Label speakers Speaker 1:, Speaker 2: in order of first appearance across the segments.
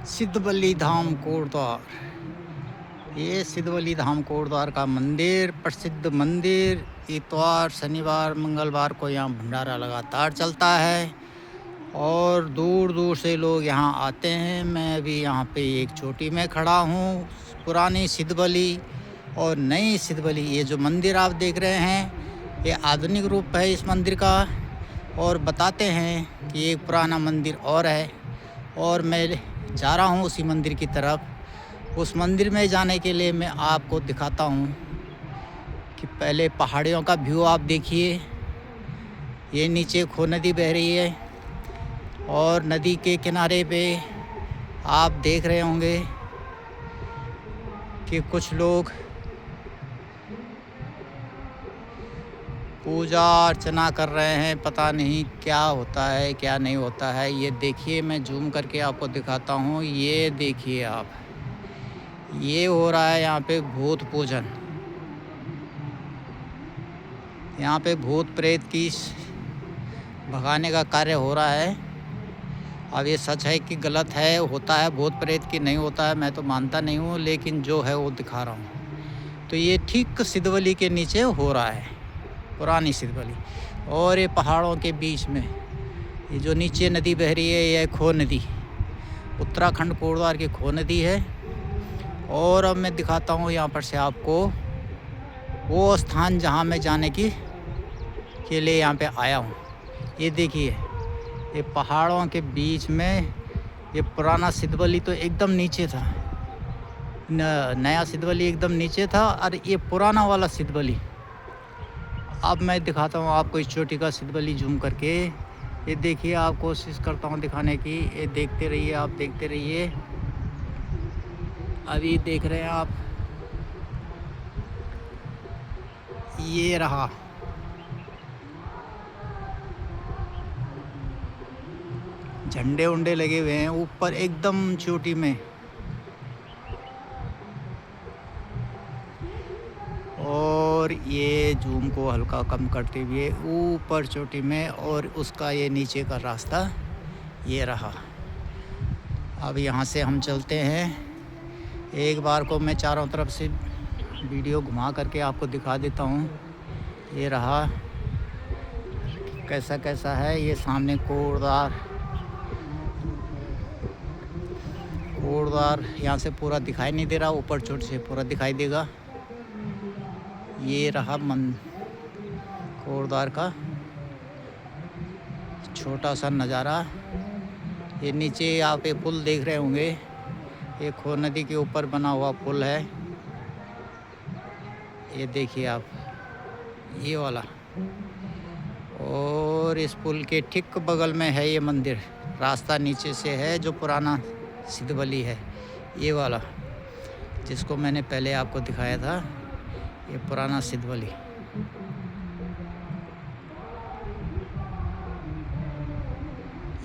Speaker 1: सिद्धवली धाम कोटद्वार। ये सिद्धवली धाम कोटद्वार का मंदिर, प्रसिद्ध मंदिर। इतवार, शनिवार, मंगलवार को यहाँ भंडारा लगातार चलता है और दूर दूर से लोग यहाँ आते हैं। मैं अभी यहाँ पे एक चोटी में खड़ा हूँ। पुरानी सिद्धवली और नई सिद्धवली, ये जो मंदिर आप देख रहे हैं, ये आधुनिक रूप है इस मंदिर का। और बताते हैं कि एक पुराना मंदिर और है और मैं जा रहा हूँ उसी मंदिर की तरफ। उस मंदिर में जाने के लिए मैं आपको दिखाता हूँ कि पहले पहाड़ियों का व्यू आप देखिए। ये नीचे खो नदी बह रही है और नदी के किनारे पे आप देख रहे होंगे कि कुछ लोग पूजा अर्चना कर रहे हैं। पता नहीं क्या होता है क्या नहीं होता है। ये देखिए, मैं जूम करके आपको दिखाता हूँ। ये देखिए आप, ये हो रहा है यहाँ पे भूत पूजन। यहाँ पे भूत प्रेत की भगाने का कार्य हो रहा है। अब ये सच है कि गलत है, होता है भूत प्रेत की नहीं होता है, मैं तो मानता नहीं हूँ, लेकिन जो है वो दिखा रहा हूँ। तो ये ठीक सिद्धवली के नीचे हो रहा है, पुरानी सिद्धवली। और ये पहाड़ों के बीच में ये जो नीचे नदी बह रही है, ये खो नदी, उत्तराखंड कोटद्वार की खो नदी है। और अब मैं दिखाता हूँ यहाँ पर से आपको वो स्थान जहाँ मैं जाने के लिए यहाँ पे आया हूँ। ये देखिए, ये पहाड़ों के बीच में ये पुराना सिद्धवली तो एकदम नीचे था, नया सिद्धवली एकदम नीचे था, और ये पुराना वाला सिद्धवली। अब मैं दिखाता हूँ आपको इस चोटी का सिद्धवली जूम करके। ये देखिए, आप कोशिश करता हूँ दिखाने की। ये देखते रहिए, आप देखते रहिए। अभी देख रहे हैं आप, ये रहा। झंडे उंडे लगे हुए हैं ऊपर एकदम चोटी में। और ये जूम को हल्का कम करते हुए ऊपर चोटी में, और उसका ये नीचे का रास्ता ये रहा। अब यहाँ से हम चलते हैं। एक बार को मैं चारों तरफ से वीडियो घुमा करके आपको दिखा देता हूँ। ये रहा, कैसा कैसा है ये सामने कोटद्वार। यहाँ से पूरा दिखाई नहीं दे रहा, ऊपर चोटी से पूरा दिखाई देगा। ये रहा कोटद्वार का छोटा सा नज़ारा। ये नीचे आप ये पुल देख रहे होंगे, ये खो नदी के ऊपर बना हुआ पुल है। ये देखिए आप, ये वाला। और इस पुल के ठीक बगल में है ये मंदिर। रास्ता नीचे से है जो पुराना सिद्धवली है, ये वाला जिसको मैंने पहले आपको दिखाया था, ये पुराना सिद्धवली।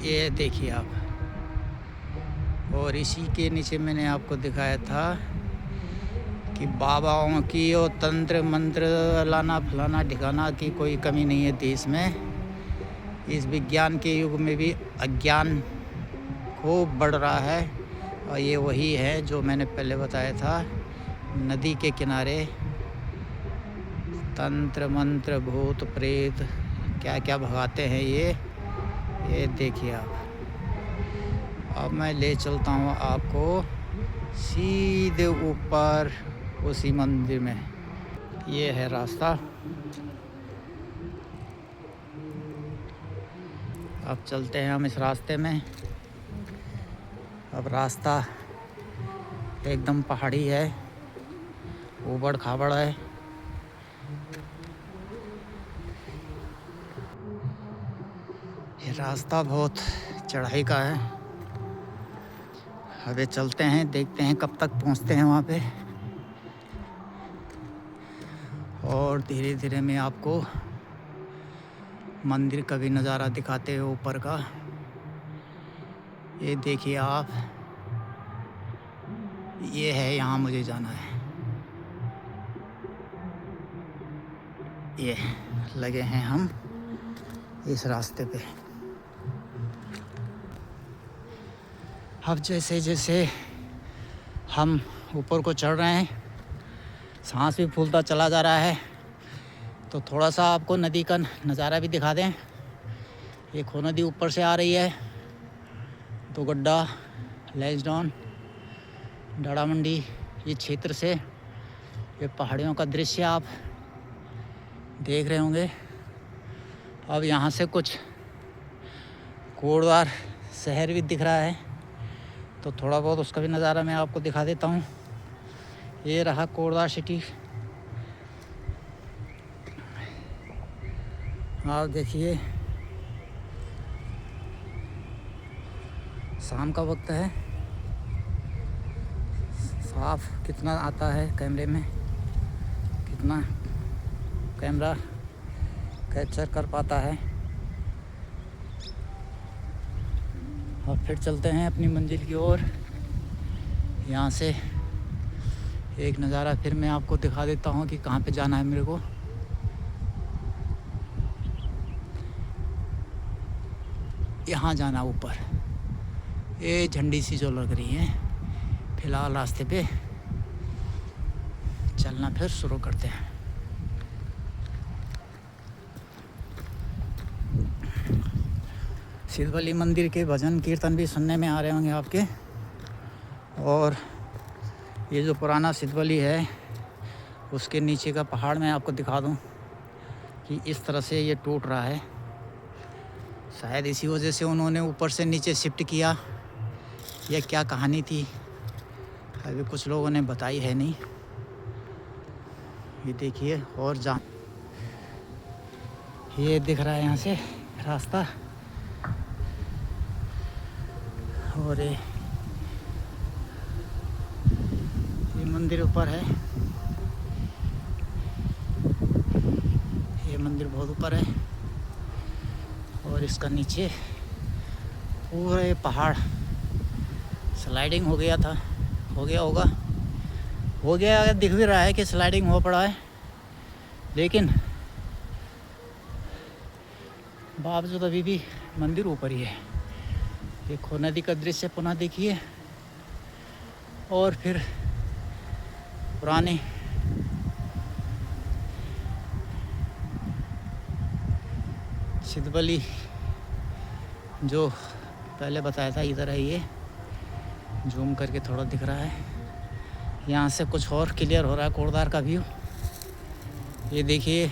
Speaker 1: ये देखिए आप। और इसी के नीचे मैंने आपको दिखाया था कि बाबाओं की और तंत्र मंत्र लाना फलाना ठिकाना की कोई कमी नहीं है देश में। इस विज्ञान के युग में भी अज्ञान खूब बढ़ रहा है, और ये वही है जो मैंने पहले बताया था। नदी के किनारे तंत्र मंत्र भूत प्रेत क्या क्या भगाते हैं ये देखिए आप। अब मैं ले चलता हूँ आपको सीधे ऊपर उसी मंदिर में। ये है रास्ता। अब चलते हैं हम इस रास्ते में। अब रास्ता एकदम पहाड़ी है, ऊबड़ खाबड़ है। ये रास्ता बहुत चढ़ाई का है। अबे चलते हैं, देखते हैं कब तक पहुंचते हैं वहाँ पे। और धीरे धीरे मैं आपको मंदिर का भी नज़ारा दिखाते हैं ऊपर का। ये देखिए आप, ये है, यहाँ मुझे जाना है। ये लगे हैं हम इस रास्ते पे। अब जैसे जैसे हम ऊपर को चढ़ रहे हैं, सांस भी फूलता चला जा रहा है। तो थोड़ा सा आपको नदी का नज़ारा भी दिखा दें। ये खो नदी ऊपर से आ रही है, तो गड्ढा, लैंसडाउन, डाड़ा मंडी, ये क्षेत्र से ये पहाड़ियों का दृश्य आप देख रहे होंगे। अब यहाँ से कुछ कोटद्वार शहर भी दिख रहा है, तो थोड़ा बहुत उसका भी नज़ारा मैं आपको दिखा देता हूँ। ये रहा कोटद्वार सिटी। आप देखिए, शाम का वक्त है, साफ कितना आता है कैमरे में, कितना कैमरा कैप्चर कर पाता है। और फिर चलते हैं अपनी मंजिल की ओर। यहाँ से एक नज़ारा फिर मैं आपको दिखा देता हूँ कि कहाँ पे जाना है मेरे को। यहाँ जाना ऊपर, ये झंडी सी जो लग रही है। फिलहाल रास्ते पे चलना फिर शुरू करते हैं। सिद्धवली मंदिर के भजन कीर्तन भी सुनने में आ रहे होंगे आपके। और ये जो पुराना सिद्धवली है, उसके नीचे का पहाड़ मैं आपको दिखा दूं कि इस तरह से ये टूट रहा है। शायद इसी वजह से उन्होंने ऊपर से नीचे शिफ्ट किया, या क्या कहानी थी अभी कुछ लोगों ने बताई है नहीं। ये देखिए, और ये दिख रहा है यहाँ से रास्ता। और ये मंदिर ऊपर है, ये मंदिर बहुत ऊपर है। और इसका नीचे पूरा ये पहाड़ स्लाइडिंग हो गया था, हो गया होगा, हो गया, दिख भी रहा है कि स्लाइडिंग हो पड़ा है। लेकिन बावजूद अभी भी मंदिर ऊपर ही है। ये खो नदी का दृश्य पुनः देखिए। और फिर पुरानी सिद्धवली जो पहले बताया था, इधर है। ये जूम करके थोड़ा दिख रहा है, यहाँ से कुछ और क्लियर हो रहा है कोटद्वार का व्यू। ये देखिए,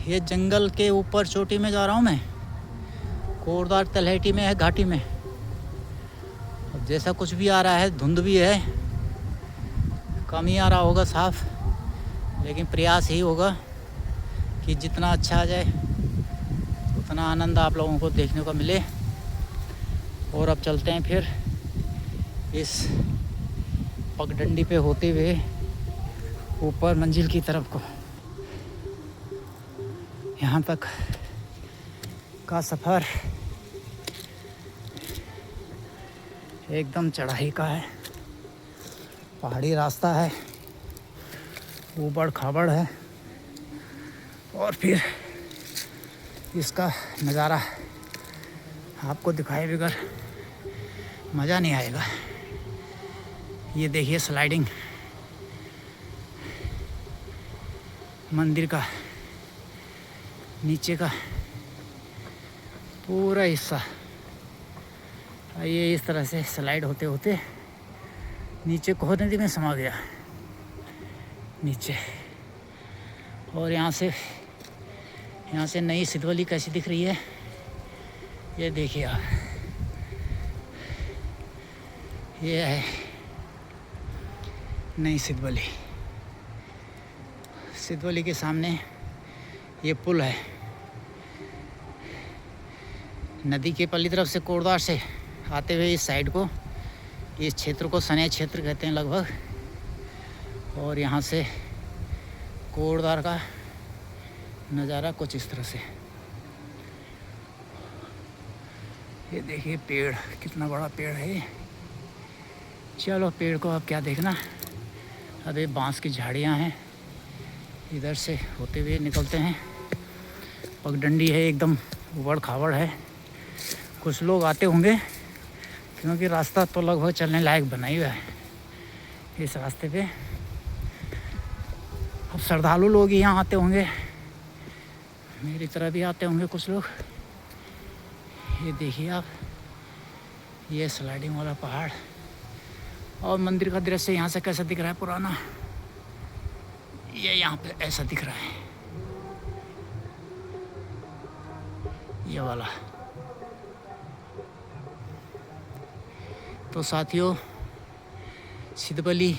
Speaker 1: ये जंगल के ऊपर चोटी में जा रहा हूँ मैं। कोटद्वार तलहटी में है, घाटी में। अब जैसा कुछ भी आ रहा है, धुंध भी है, कम ही आ रहा होगा साफ, लेकिन प्रयास ही होगा कि जितना अच्छा आ जाए उतना आनंद आप लोगों को देखने को मिले। और अब चलते हैं फिर इस पगडंडी पे होते हुए ऊपर मंजिल की तरफ को। यहाँ तक का सफ़र एकदम चढ़ाई का है, पहाड़ी रास्ता है, ऊबड़ खाबड़ है। और फिर इसका नज़ारा आपको दिखाए बगैर मज़ा नहीं आएगा। ये देखिए स्लाइडिंग, मंदिर का नीचे का पूरा हिस्सा, ये इस तरह से स्लाइड होते होते नीचे खो नदी में समा गया नीचे। और यहाँ से नई सिद्धवली कैसी दिख रही है, ये देखिए आप। ये है नई सिद्धवली। सिद्धवली के सामने ये पुल है। नदी के पल्ली तरफ से कोटद्वार से आते हुए इस साइड को, इस क्षेत्र को सनय क्षेत्र कहते हैं लगभग। और यहाँ से कोटद्वार का नज़ारा कुछ इस तरह से। ये देखिए पेड़, कितना बड़ा पेड़ है ये। चलो पेड़ को अब क्या देखना, अब ये बांस की झाड़ियाँ हैं, इधर से होते हुए निकलते हैं। पगडंडी है, एकदम उबड़ खाबड़ है। कुछ लोग आते होंगे क्योंकि रास्ता तो लगभग चलने लायक बना ही हुआ है इस रास्ते पे। अब श्रद्धालु लोग ही यहाँ आते होंगे, मेरी तरह भी आते होंगे कुछ लोग। ये देखिए आप, ये स्लाइडिंग वाला पहाड़ और मंदिर का दृश्य यहाँ से कैसा दिख रहा है पुराना, ये यहाँ पे ऐसा दिख रहा है ये वाला। तो साथियों, सिद्धबली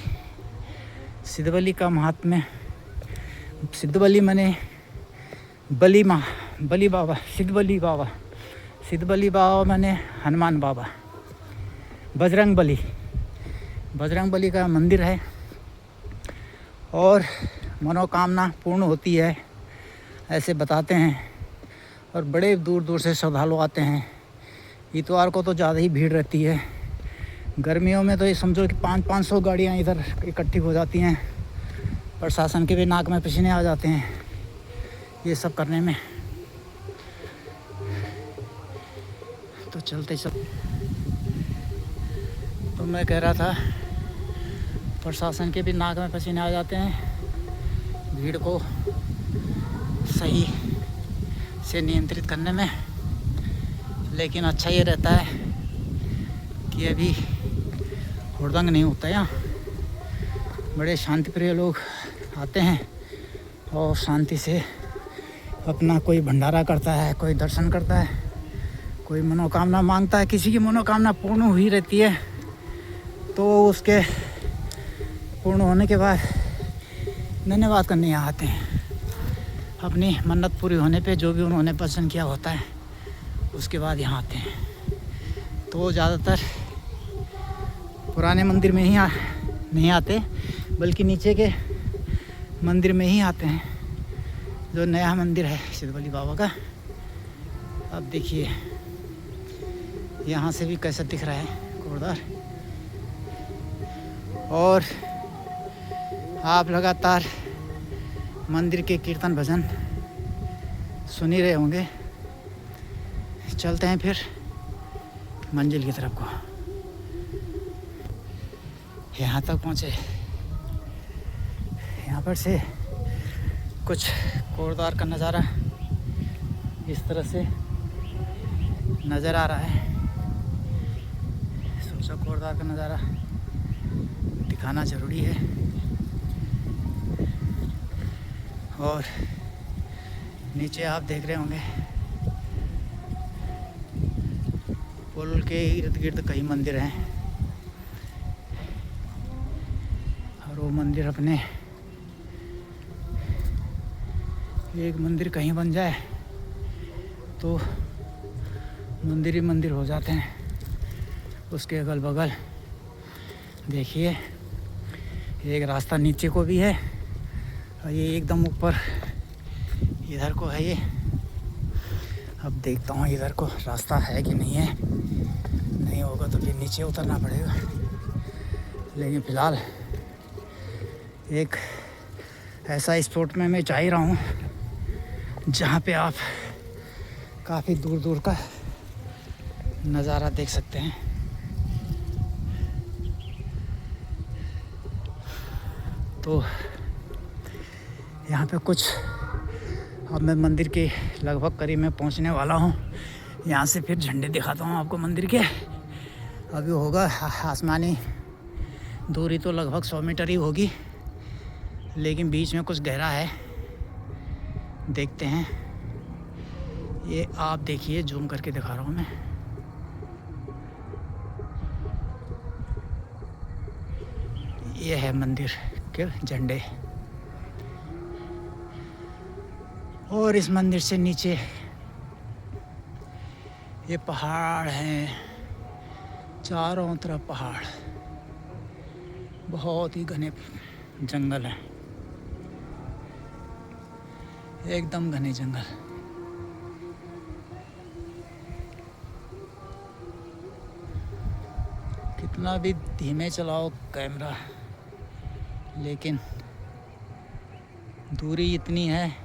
Speaker 1: का महात्म्य, सिद्धबली माने बली माँ, बली बाबा, सिद्धबली बाबा माने हनुमान बाबा, बजरंग बली का मंदिर है और मनोकामना पूर्ण होती है ऐसे बताते हैं। और बड़े दूर दूर से श्रद्धालु आते हैं। इतवार को तो ज़्यादा ही भीड़ रहती है, गर्मियों में तो ये समझो कि 500 गाड़ियाँ इधर इकट्ठी हो जाती हैं। प्रशासन के भी नाक में पसीने आ जाते हैं ये सब करने में। तो चलते तो मैं कह रहा था, प्रशासन के भी नाक में पसीने आ जाते हैं भीड़ को सही से नियंत्रित करने में। लेकिन अच्छा ये रहता है कि अभी हुड़दंग नहीं होता यहाँ, बड़े शांतिप्रिय लोग आते हैं और शांति से अपना कोई भंडारा करता है, कोई दर्शन करता है, कोई मनोकामना मांगता है। किसी की मनोकामना पूर्ण हुई रहती है तो उसके पूर्ण होने के बाद धन्यवाद करने यहाँ आते हैं। अपनी मन्नत पूरी होने पे जो भी उन्होंने पसंद किया होता है उसके बाद यहाँ आते हैं। तो वो ज़्यादातर पुराने मंदिर में ही नहीं आते, बल्कि नीचे के मंदिर में ही आते हैं, जो नया मंदिर है सिद्धबली बाबा का। अब देखिए यहाँ से भी कैसा दिख रहा है घोड़दार। और आप लगातार मंदिर के कीर्तन भजन सुन ही रहे होंगे। चलते हैं फिर मंजिल की तरफ को। यहाँ तक पहुँचे, यहाँ पर से कुछ कोटद्वार का नज़ारा इस तरह से नज़र आ रहा है। सोचा कोटद्वार का नज़ारा दिखाना ज़रूरी है। और नीचे आप देख रहे होंगे पुल के इर्द गिर्द कई मंदिर हैं और वो मंदिर अपने एक मंदिर कहीं बन जाए तो मंदिर ही मंदिर हो जाते हैं। उसके अगल बगल देखिए एक रास्ता नीचे को भी है और ये एकदम ऊपर इधर को है। ये अब देखता हूँ इधर को रास्ता है कि नहीं है, नहीं होगा तो फिर नीचे उतरना पड़ेगा। लेकिन फ़िलहाल एक ऐसा स्पॉट में मैं जा ही रहा हूँ जहाँ पे आप काफ़ी दूर दूर का नज़ारा देख सकते हैं। तो यहाँ पे कुछ, अब मैं मंदिर के लगभग करीब में पहुँचने वाला हूँ। यहाँ से फिर झंडे दिखाता हूँ आपको मंदिर के। अभी होगा आसमानी दूरी तो लगभग 100 मीटर ही होगी, लेकिन बीच में कुछ गहरा है, देखते हैं। ये आप देखिए, जूम करके दिखा रहा हूँ मैं। ये है मंदिर के झंडे। और इस मंदिर से नीचे ये पहाड़ हैं, चारों तरफ पहाड़, बहुत ही घने जंगल है, एकदम घने जंगल। कितना भी धीमे चलाओ कैमरा, लेकिन दूरी इतनी है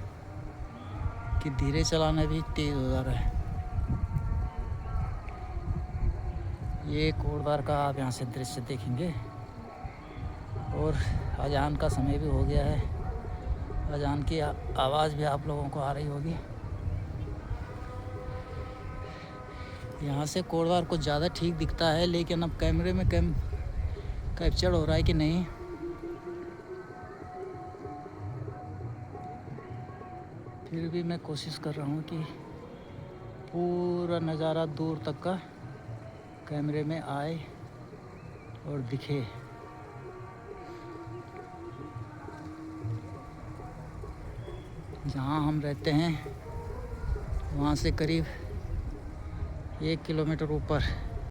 Speaker 1: कि धीरे चलाना भी तेज हो जा रहा है। ये कोटद्वार का आप यहाँ से दृश्य देखेंगे। और अजान का समय भी हो गया है। अजान की आवाज़ भी आप लोगों को आ रही होगी। यहाँ से कोटद्वार कुछ ज़्यादा ठीक दिखता है, लेकिन अब कैमरे में कैप्चर हो रहा है कि नहीं। फिर भी मैं कोशिश कर रहा हूँ कि पूरा नज़ारा दूर तक का कैमरे में आए और दिखे। जहाँ हम रहते हैं वहाँ से करीब 1 किलोमीटर ऊपर